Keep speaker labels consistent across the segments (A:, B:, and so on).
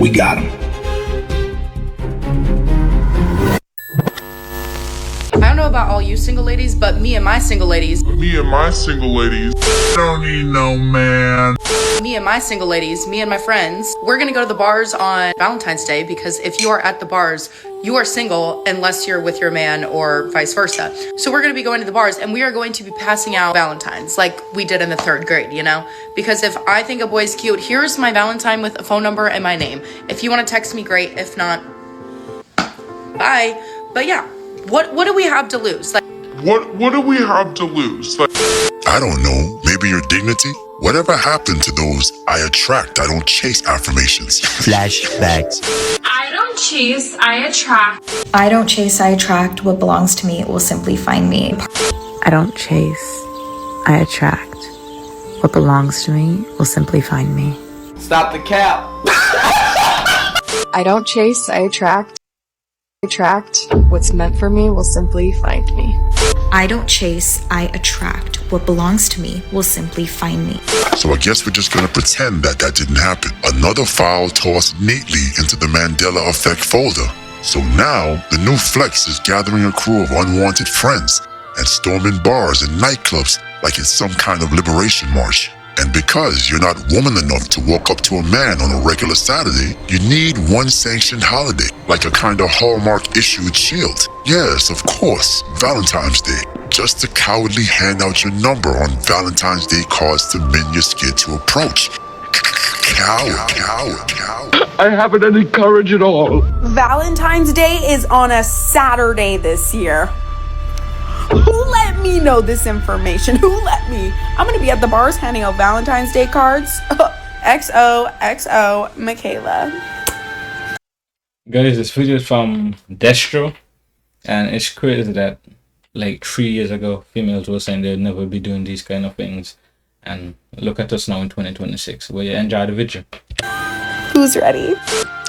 A: We got him.
B: I don't know about all you single ladies, but me and my single ladies.
C: Don't need no man.
B: Me and my single ladies, me and my friends, we're gonna go to the bars on Valentine's Day because if you are at the bars, you are single unless you're with your man or vice versa. So we're gonna be going to the bars and we are going to be passing out Valentines like we did in the 3rd grade, you know? Because if I think a boy's cute, here's my Valentine with a phone number and my name. If you wanna text me, great. If not, bye. But yeah, what do we have to lose? Like,
C: What do we have to lose?
D: I don't know, maybe your dignity? Whatever happened to those I attract, I don't chase affirmations?
E: Flashbacks.
F: I don't chase, I attract.
G: I don't chase, I attract. What belongs to me will simply find me.
H: I don't chase, I attract. What belongs to me will simply find me.
A: Stop the cap.
I: I don't chase, I attract. What's meant for me will simply find me.
G: I don't chase, I attract. What belongs to me will simply find me.
D: So I guess we're just gonna pretend that didn't happen. Another file tossed neatly into the Mandela Effect folder. So now, the new flex is gathering a crew of unwanted friends and storming bars and nightclubs like it's some kind of liberation march. And because you're not woman enough to walk up to a man on a regular Saturday, you need one sanctioned holiday, like a kind of Hallmark issued shield. Yes, of course, Valentine's Day. Just to cowardly hand out your number on Valentine's Day cards to men you're scared to approach. Coward.
C: I haven't any courage at all.
J: Valentine's Day is on a Saturday this year. Who let me know this information? Who let me? I'm gonna be at the bars handing out Valentine's Day cards. XOXO, Michaela.
K: Guys, this video is from Destro, and it's crazy that like 3 years ago, females were saying they'd never be doing these kind of things, and look at us now in 2026. Will you enjoy the video?
J: Who's ready?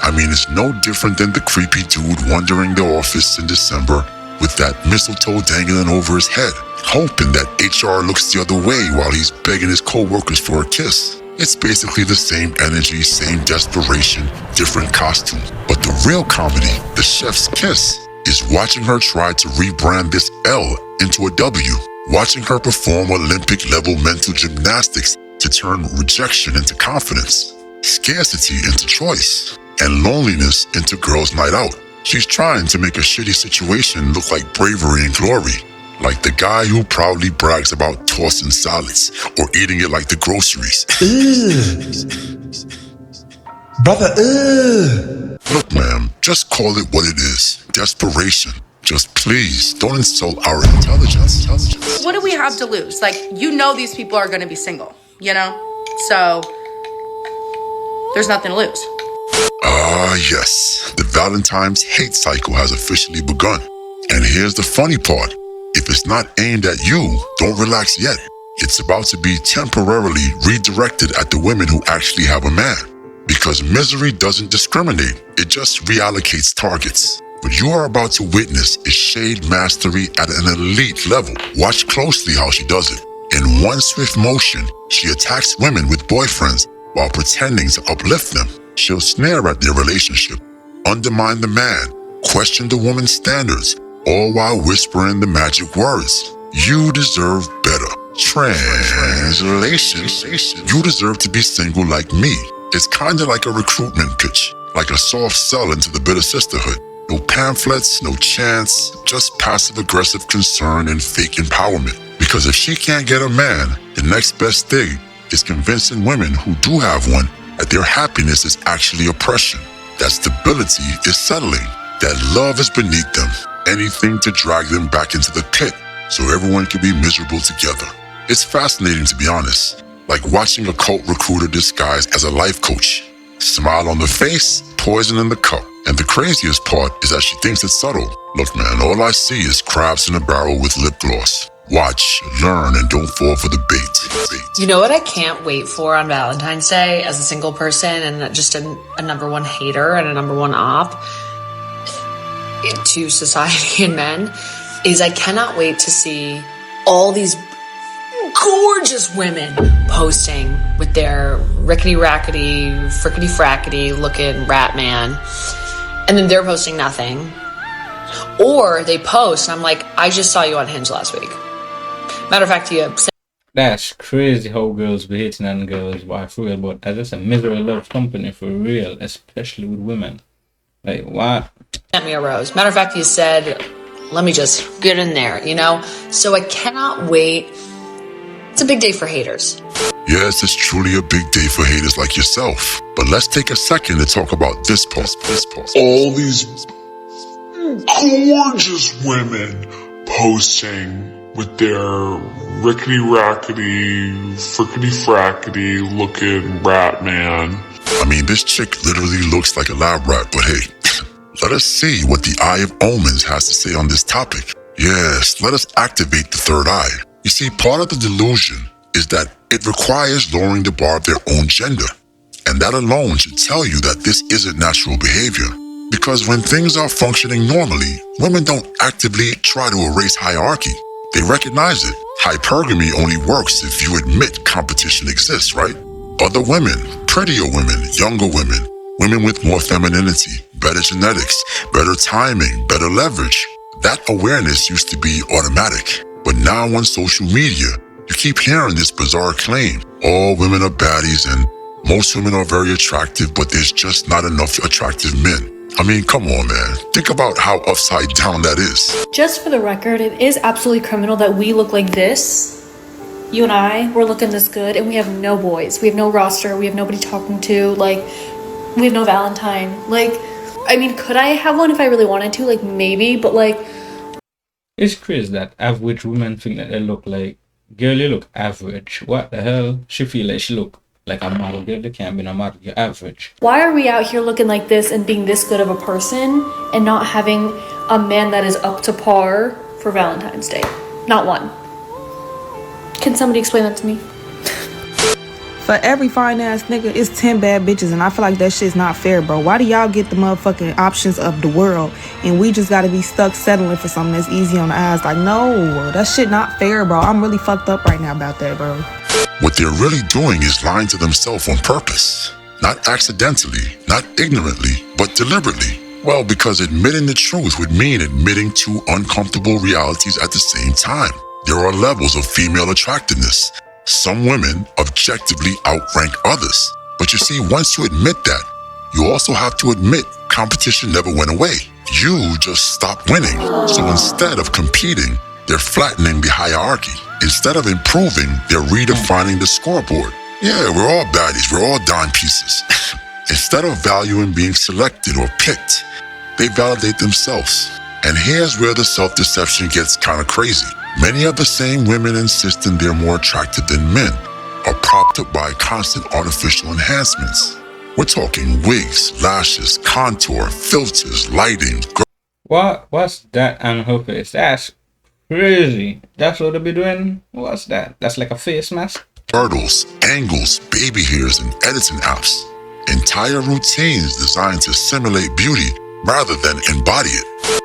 D: I mean, it's no different than the creepy dude wandering the office in December with that mistletoe dangling over his head, hoping that HR looks the other way while he's begging his co-workers for a kiss. It's basically the same energy, same desperation, different costume. But the real comedy, the chef's kiss, is watching her try to rebrand this L into a W, watching her perform Olympic-level mental gymnastics to turn rejection into confidence, scarcity into choice, and loneliness into girls' night out. She's trying to make a shitty situation look like bravery and glory, like the guy who proudly brags about tossing salads or eating it like the groceries.
A: Brother,
D: Look, ma'am, just call it what it is. Desperation. Just please, don't insult our intelligence.
B: what do we have to lose? Like, you know these people are gonna be single, you know? So, there's nothing to lose.
D: Yes. The Valentine's hate cycle has officially begun. And here's the funny part. If it's not aimed at you, don't relax yet. It's about to be temporarily redirected at the women who actually have a man. Because misery doesn't discriminate, it just reallocates targets. What you are about to witness is shade mastery at an elite level. Watch closely how she does it. In one swift motion, she attacks women with boyfriends while pretending to uplift them. She'll snare at their relationship, undermine the man, question the woman's standards, all while whispering the magic words. You deserve better. Translation. You deserve to be single like me. It's kinda like a recruitment pitch, like a soft sell into the bitter sisterhood. No pamphlets, no chance, just passive-aggressive concern and fake empowerment. Because if she can't get a man, the next best thing is convincing women who do have one that their happiness is actually oppression, that stability is settling, that love is beneath them, anything to drag them back into the pit so everyone can be miserable together. It's fascinating, to be honest, like watching a cult recruiter disguised as a life coach. Smile on the face, poison in the cup. And the craziest part is that she thinks it's subtle. Look, man, all I see is crabs in a barrel with lip gloss. Watch, learn, and don't fall for the bait.
L: You know what I can't wait for on Valentine's Day as a single person and just a number one hater and a number one op to society and men is I cannot wait to see all these gorgeous women posting with their rickety rackety, frickety frackety looking rat man, and then they're posting nothing. Or they post, and I'm like, I just saw you on Hinge last week. Matter of fact,
K: That's crazy how girls be hating on girls, why for real, but that's just a misery love company for real, especially with women. Like, what?
L: sent me a rose. Matter of fact, he said, let me just get in there, you know? So I cannot wait. It's a big day for haters.
D: Yes, it's truly a big day for haters like yourself. But let's take a second to talk about this post.
C: All these gorgeous women posting with their rickety rackety, frickety frackety looking rat man.
D: I mean, this chick literally looks like a lab rat, but hey, let us see what the Eye of Omens has to say on this topic. Yes, let us activate the third eye. You see, part of the delusion is that it requires lowering the bar of their own gender. And that alone should tell you that this isn't natural behavior. Because when things are functioning normally, women don't actively try to erase hierarchy. They recognize it. Hypergamy only works if you admit competition exists, right? Other women, prettier women, younger women, women with more femininity, better genetics, better timing, better leverage. That awareness used to be automatic. But now on social media, you keep hearing this bizarre claim. All women are baddies and most women are very attractive, but there's just not enough attractive men. I mean, come on, man. Think about how upside down that is.
E: Just for the record, it is absolutely criminal that we look like this. You and I, we're looking this good, and we have no boys. We have no roster. We have nobody talking to. Like, we have no Valentine. Like, I mean, could I have one if I really wanted to? Like, maybe, but like...
K: It's crazy that average women think that they look like... Girl, you look average. What the hell? She feel like she look like a model. Girl, you can't be a model. You're average.
E: Why are we out here looking like this and being this good of a person and not having a man that is up to par for Valentine's Day? Not one. Can somebody explain that to me?
J: For every fine ass nigga, it's 10 bad bitches, and I feel like that shit's not fair, bro. Why do y'all get the motherfucking options of the world, and we just gotta be stuck settling for something that's easy on the eyes? Like, no, that shit not fair, bro. I'm really fucked up right now about that, bro.
D: What they're really doing is lying to themselves on purpose. Not accidentally, not ignorantly, but deliberately. Well, because admitting the truth would mean admitting two uncomfortable realities at the same time. There are levels of female attractiveness. Some women objectively outrank others. But you see, once you admit that, you also have to admit competition never went away. You just stopped winning. So instead of competing, they're flattening the hierarchy. Instead of improving, they're redefining the scoreboard. Yeah, we're all baddies, we're all dime pieces. Instead of valuing being selected or picked, they validate themselves. And here's where the self-deception gets kind of crazy. Many of the same women insisting they're more attractive than men are propped up by constant artificial enhancements. We're talking wigs, lashes, contour, filters, lighting.
K: What's that on her face? That's crazy. That's what they be doing? What's that? That's like a face mask?
D: Girdles, angles, baby hairs, and editing apps. Entire routines designed to simulate beauty rather than embody it.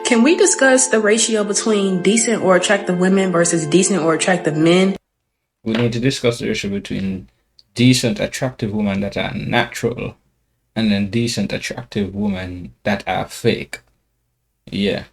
M: Can we discuss the ratio between decent or attractive women versus decent or attractive men?
K: We need to discuss the ratio between decent, attractive women that are natural and then decent, attractive women that are fake. Yeah.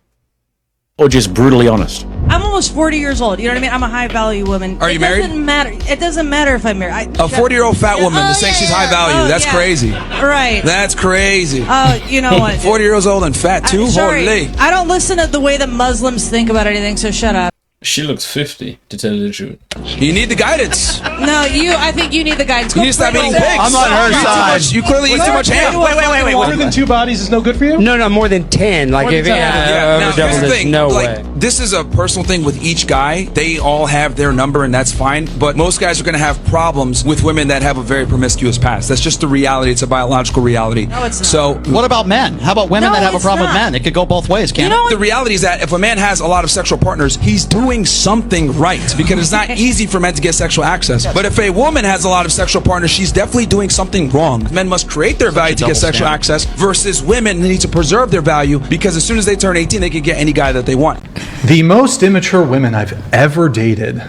N: Or just brutally honest.
O: I'm almost 40 years old. You know what I mean? I'm a high value woman.
P: Are you married?
O: It doesn't matter. It doesn't matter if I'm married.
P: A 40-year-old fat woman that's saying she's high value. That's crazy.
O: Right.
P: That's crazy.
O: Oh, you know what?
P: 40 years old and fat too?
O: Sorry.
P: Holy.
O: I don't listen to the way that Muslims think about anything, so shut up.
K: She looks 50, to tell you the truth.
P: You need the guidance.
O: No, I think you need the guidance.
P: You need to stop eating pigs.
N: I'm on her side.
P: You clearly eat too much ham.
N: Wait.
Q: More than 2 bodies is no good for you?
N: No, more than 10. Like, if
P: Now, here's the thing.
N: no
P: like,
N: way.
P: This is a personal thing with each guy. They all have their number, and that's fine. But most guys are going to have problems with women that have a very promiscuous past. That's just the reality. It's a biological reality.
O: No, it's not.
P: So,
N: What about men? How about women that have a problem with men? It could go both ways, can't it?
P: the reality is that if a man has a lot of sexual partners, he's doing something right, because it's not easy for men to get sexual access. But if a woman has a lot of sexual partners, she's definitely doing something wrong. Men must create their value to get sexual access, versus women need to preserve their value, because as soon as they turn 18, they can get any guy that they want.
Q: The most immature women I've ever dated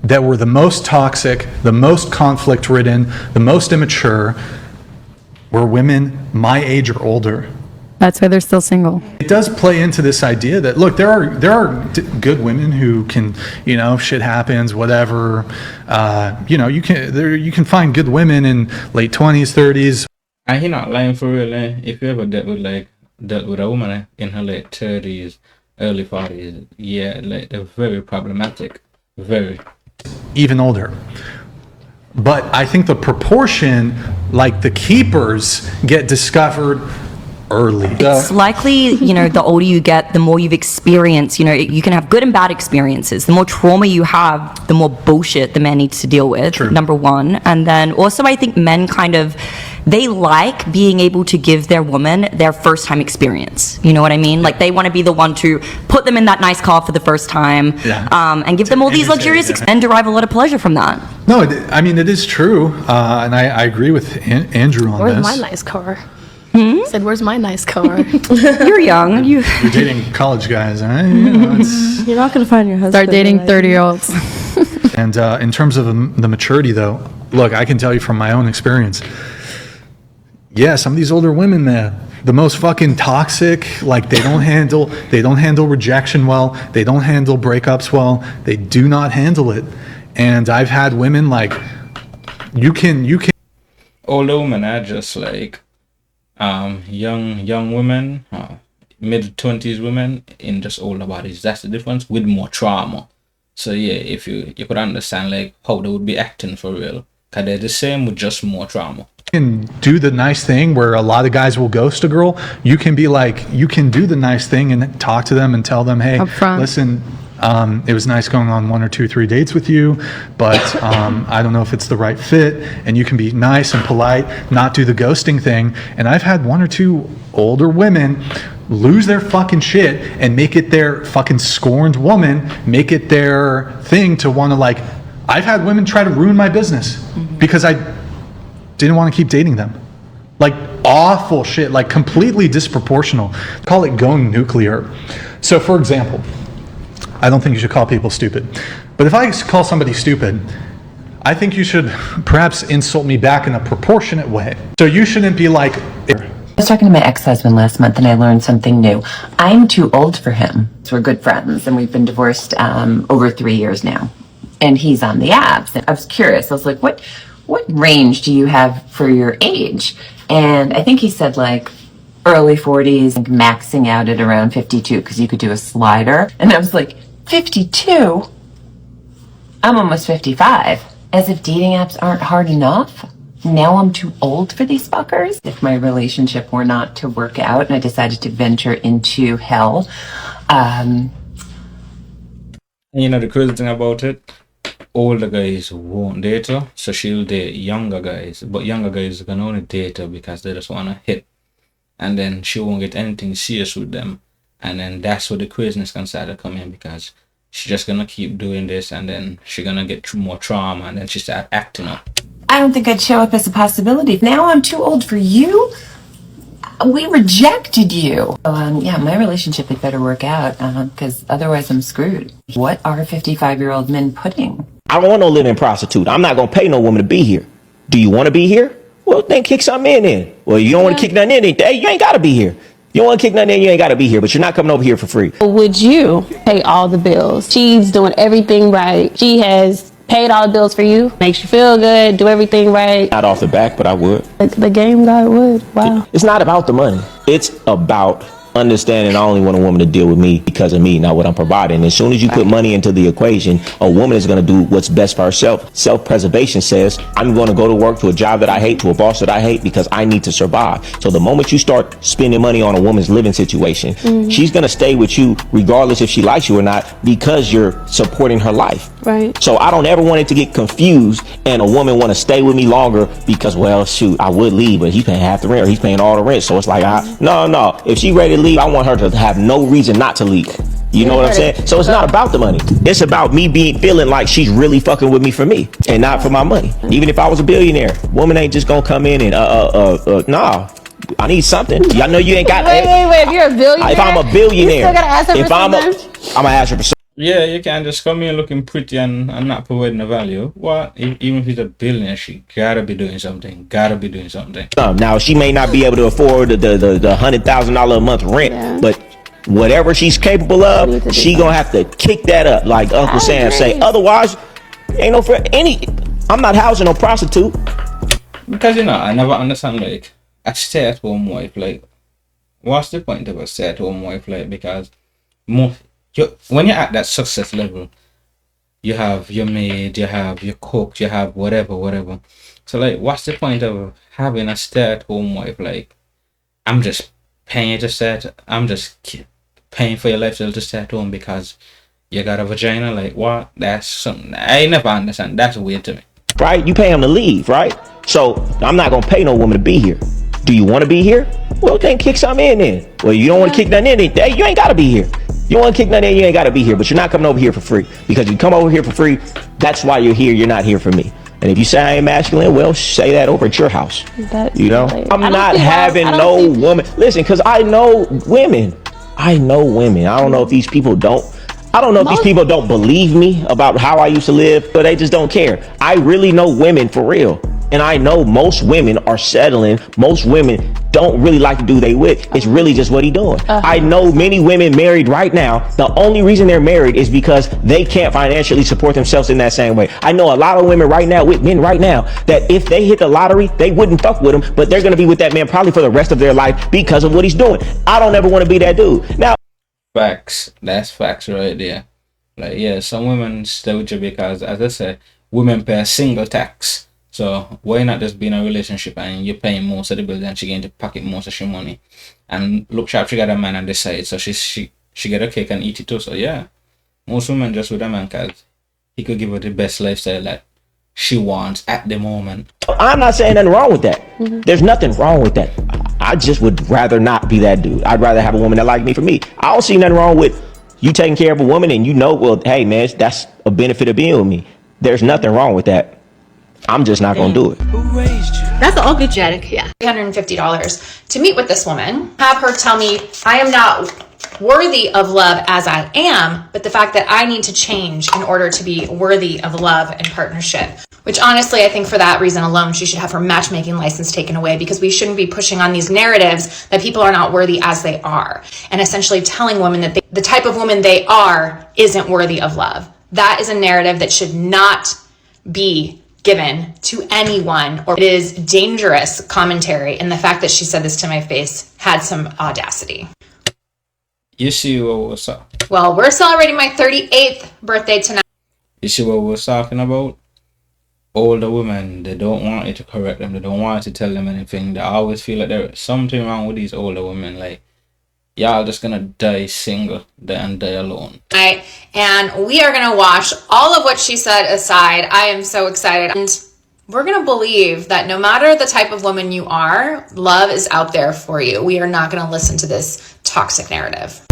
R: that were the most toxic, the most conflict ridden, the most immature were women my age or older.
S: That's why they're still single.
R: It does play into this idea that, look, there are good women who can, you know, shit happens, whatever. You know, you can find good women in late 20s, 30s.
K: And he not lying for real. If you ever dealt with a woman in her late 30s, early 40s, yeah, like they're very problematic, very.
R: Even older. But I think the proportion, like the keepers, get discovered early.
T: It's likely, you know, the older you get, the more you've experienced, you know, you can have good and bad experiences. The more trauma you have, the more bullshit the man needs to deal with, number one. And then also I think men kind of, they like being able to give their woman their first time experience. You know what I mean? Like they want to be the one to put them in that nice car for the first time, and give them all these luxurious and derive a lot of pleasure from that.
R: No, I mean, it is true. And I agree with Andrew on
U: Where's
R: this.
U: my nice car? I said, where's my nice car?
T: You're young.
R: You're dating college guys, right? You know,
U: You're not going to find your husband.
S: Start dating 30-year-olds.
R: And in terms of the maturity, though, look, I can tell you from my own experience. Yeah, some of these older women, man, the most fucking toxic. Like they don't handle rejection well. They don't handle breakups well. They do not handle it. And I've had women like, you can.
K: Older women are just like young women, mid-20s women in just older bodies. That's the difference, with more trauma. So yeah, if you could understand like how they would be acting for real, because they're the same with just more trauma.
R: You can do the nice thing where a lot of guys will ghost a girl. You can be like, you can do the nice thing and talk to them and tell them, hey, listen, it was nice going on 1 or 2, 3 dates with you, but I don't know if it's the right fit. And you can be nice and polite, not do the ghosting thing. And I've had 1 or 2 older women lose their fucking shit and make it their fucking scorned woman, make it their thing to want to, like, I've had women try to ruin my business because I didn't want to keep dating them. Like awful shit, like completely disproportional. Call it going nuclear. So for example, I don't think you should call people stupid. But if I call somebody stupid, I think you should perhaps insult me back in a proportionate way. So you shouldn't be like...
V: I was talking to my ex-husband last month and I learned something new. I'm too old for him. So we're good friends and we've been divorced over 3 years now. And he's on the apps. And I was curious. I was like, what range do you have for your age? And I think he said like early 40s, maxing out at around 52 because you could do a slider. And I was like, 52? I'm almost 55. As if dating apps aren't hard enough. Now I'm too old for these fuckers. If my relationship were not to work out and I decided to venture into hell.
K: You know the crazy thing about it? Older guys won't date her, so she'll date younger guys. But younger guys can only date her because they just want to hit. And then she won't get anything serious with them. And then that's where the craziness can start to come in, because she's just going to keep doing this and then she's going to get more trauma and then she start acting up.
V: I don't think I'd show up as a possibility. Now I'm too old for you? We rejected you. Yeah, my relationship had better work out because otherwise I'm screwed. What are 55-year-old men putting?
W: I don't want no living prostitute. I'm not going to pay no woman to be here. Do you want to be here? Well, then kick something in then. Well, you don't want to kick nothing in, then you ain't got to be here. You don't want to kick nothing in, you ain't got to be here, but you're not coming over here for free.
X: Would you pay all the bills? She's doing everything right. She has paid all the bills for you, makes you feel good, do everything right.
W: Not off the back, but I would.
X: The game guy would. Wow.
W: It's not about the money. It's about understanding I only want a woman to deal with me because of me, not what I'm providing. As soon as you put money into the equation, a woman is going to do what's best for herself. Self-preservation says, I'm going to go to work to a job that I hate, to a boss that I hate, because I need to survive. So the moment you start spending money on a woman's living situation, she's going to stay with you regardless if she likes you or not, because you're supporting her life.
X: Right.
W: So I don't ever want it to get confused and a woman want to stay with me longer because, well, shoot, I would leave, but he's paying half the rent or he's paying all the rent. So it's like, no. If she ready to leave, I want her to have no reason not to leave. You know what I'm saying? So it's not about the money. It's about me feeling like she's really fucking with me for me and not for my money. Even if I was a billionaire, woman ain't just gonna come in and nah. I need something. Y'all know you ain't got.
X: Wait. If you're a billionaire,
W: if I'm a billionaire,
X: you still gotta ask her for something?
W: I'm gonna ask her for something.
K: Yeah, you can't just come here looking pretty and not providing a value. What? Even if he's a billionaire, she gotta be doing something. Gotta be doing something.
W: Now she may not be able to afford the $100,000 a month rent, but whatever she's capable of, she gonna have to kick that up, like Uncle Sam say. Otherwise, ain't no for any. I'm not housing no prostitute.
K: Because I never understand like a stay-at-home wife. Like, what's the point of a stay-at-home wife? Like, because when you're at that success level, you have your maid, you have your cook, you have whatever. So like, what's the point of having a stay-at-home wife? Like, I'm just paying I'm just paying for your lifestyle to stay at home because you got a vagina. Like, what? That's something I never understand. That's weird to me.
W: Right? You pay him to leave, right? So I'm not gonna pay no woman to be here. Do you want to be here? Well, then kick something in then. Well, you don't want to kick nothing in, then you ain't gotta be here. You want to kick nothing in, you ain't gotta be here. But you're not coming over here for free, because you come over here for free. That's why you're here. You're not here for me. And if you say I ain't masculine, well, say that over at your house. You know, I'm not having no woman. Listen, because I know women. I don't know if these people don't. I don't know if these people don't believe me about how I used to live, but they just don't care. I really know women for real. And I know most women are settling. Most women don't really like to do they with. It's really just what he doing. I know many women married right now. The only reason they're married is because they can't financially support themselves in that same way. I know a lot of women right now with men right now that if they hit the lottery, they wouldn't fuck with him, but they're going to be with that man probably for the rest of their life because of what he's doing. I don't ever want to be that dude. Now,
K: facts. That's facts right there. Like, yeah, some women stay with you because, as I said, women pay a single tax. So why not just be in a relationship and you're paying most of the bills and she getting to pocket most of your money? And look sharp, she got a man on the side, so she get a cake and eat it too. So yeah, most women just with a man because he could give her the best lifestyle that she wants at the moment.
W: I'm not saying nothing wrong with that. There's nothing wrong with that. I just would rather not be that dude. I'd rather have a woman that like me for me. I don't see nothing wrong with you taking care of a woman and well, hey man, that's a benefit of being with me. There's nothing wrong with that. I'm just not gonna do it.
L: That's all good, Jedic. Yeah. $350 to meet with this woman. Have her tell me I am not worthy of love as I am, but the fact that I need to change in order to be worthy of love and partnership. Which honestly, I think for that reason alone, she should have her matchmaking license taken away, because we shouldn't be pushing on these narratives that people are not worthy as they are, and essentially telling women that the type of woman they are isn't worthy of love. That is a narrative that should not be given to anyone, or it is dangerous commentary. And the fact that she said this to my face had some audacity.
K: You see what was up?
L: Well, we're celebrating my 38th birthday tonight.
K: You see what we're talking about? Older women, they don't want you to correct them. They don't want you to tell them anything. They always feel like there's something wrong with these older women. Like, y'all just gonna die single and die alone.
L: Right, and we are gonna wash all of what she said aside. I am so excited. And we're gonna believe that no matter the type of woman you are, love is out there for you. We are not gonna listen to this toxic narrative.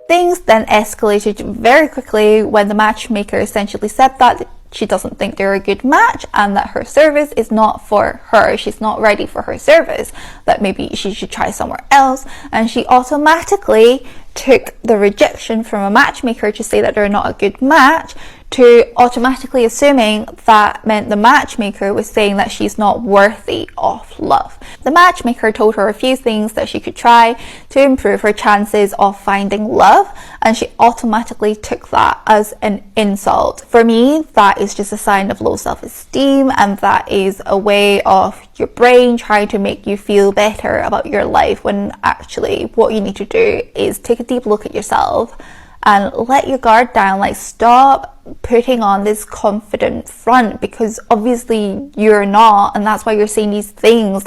F: Things then escalated very quickly when the matchmaker essentially said that she doesn't think they're a good match and that her service is not for her. She's not ready for her service, that maybe she should try somewhere else. And she automatically took the rejection from a matchmaker to say that they're not a good match to automatically assuming that meant the matchmaker was saying that she's not worthy of love. The matchmaker told her a few things that she could try to improve her chances of finding love, and she automatically took that as an insult. For me, that is just a sign of low self-esteem, and that is a way of your brain trying to make you feel better about your life, when actually what you need to do is take a deep look at yourself and let your guard down. Like, stop putting on this confident front, because obviously you're not, and that's why you're saying these things.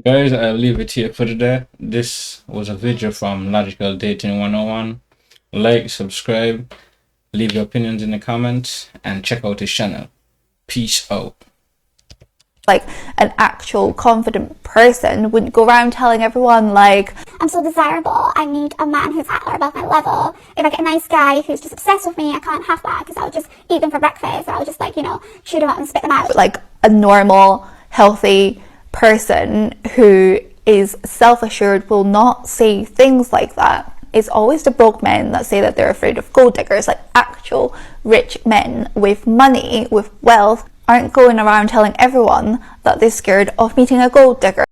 K: Guys, I'll leave it here for today. This was a video from Logical Dating 101. Like, subscribe, leave your opinions in the comments, and check out his channel. Peace out.
F: Like, an actual confident person wouldn't go around telling everyone, like,
G: I'm so desirable, I need a man who's at or above my level. If I get a nice guy who's just obsessed with me, I can't have that because I'll just eat them for breakfast, or I'll just, like, shoot them up and spit them out.
F: Like, a normal, healthy person who is self-assured will not say things like that. it's always the broke men that say that they're afraid of gold diggers. Like, actual rich men with money, with wealth, aren't going around telling everyone that they're scared of meeting a gold digger.